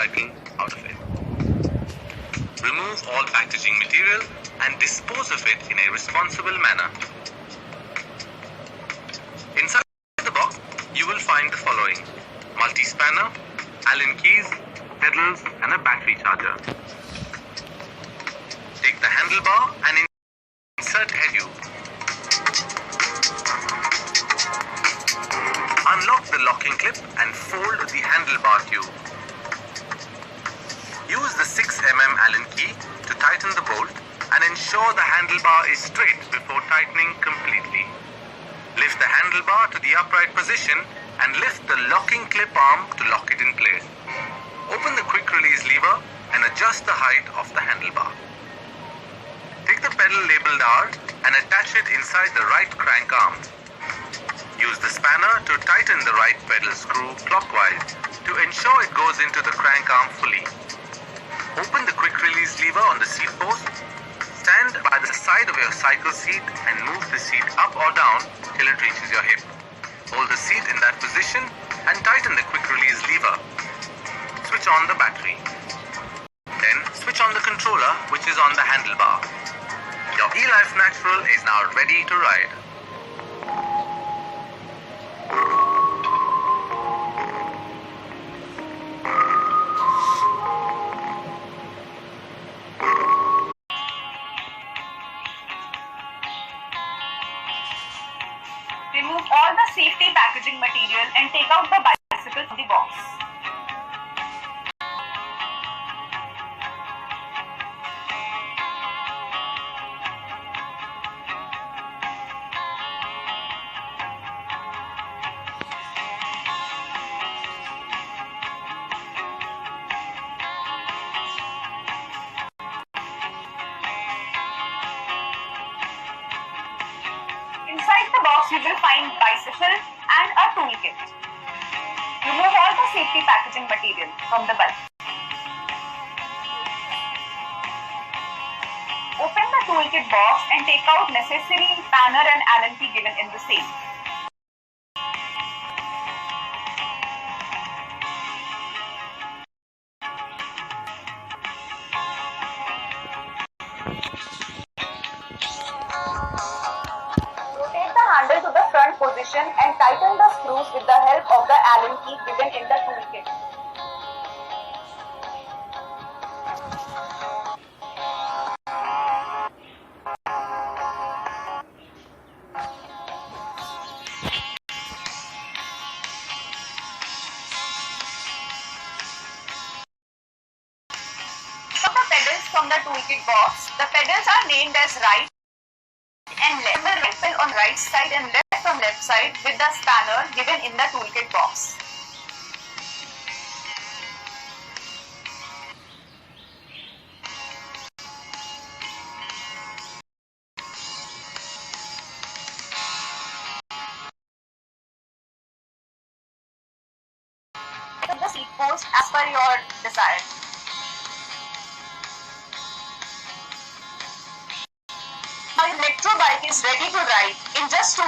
motorcycle out of it. Remove all packaging material and dispose of it in a responsible manner. Inside the box, you will find the following: multi-spanner, Allen keys, pedals and a battery charger. Take the handlebar and insert head tube. Unlock the locking clip and fold the handlebar tube. Use the 6 mm Allen key to tighten the bolt and ensure the handlebar is straight before tightening completely. Lift the handlebar to the upright position and lift the locking clip arm to lock it in place. Open the quick release lever and adjust the height of the handlebar. Take the pedal labeled R and attach it inside the right crank arm. Use the spanner to tighten the right pedal screw clockwise to ensure it goes into the crank arm fully. Open the quick release lever on the seat post. Stand by the side of your cycle seat and move the seat up or down till it reaches your hip. Hold the seat in that position and tighten the quick release lever. Switch on the battery. Then switch on the controller, which is on the handlebar. Your eLife Natural is now ready to ride. Remove all the safety packaging material and take out the bicycle from the box. Inside the box you will find bicycle and a toolkit. Remove all the safety packaging material from the bike. Open the toolkit box and take out necessary spanner and Allen key given in the same. Handle to the front position and tighten the screws with the help of the Allen key given in the toolkit. From the pedals from the toolkit box, the pedals are named as right and left. The right pedal on right side and left on left side with the spanner given in the toolkit box. Set the seat post as per your desire. Now your LECTRO bike is ready to ride in just 2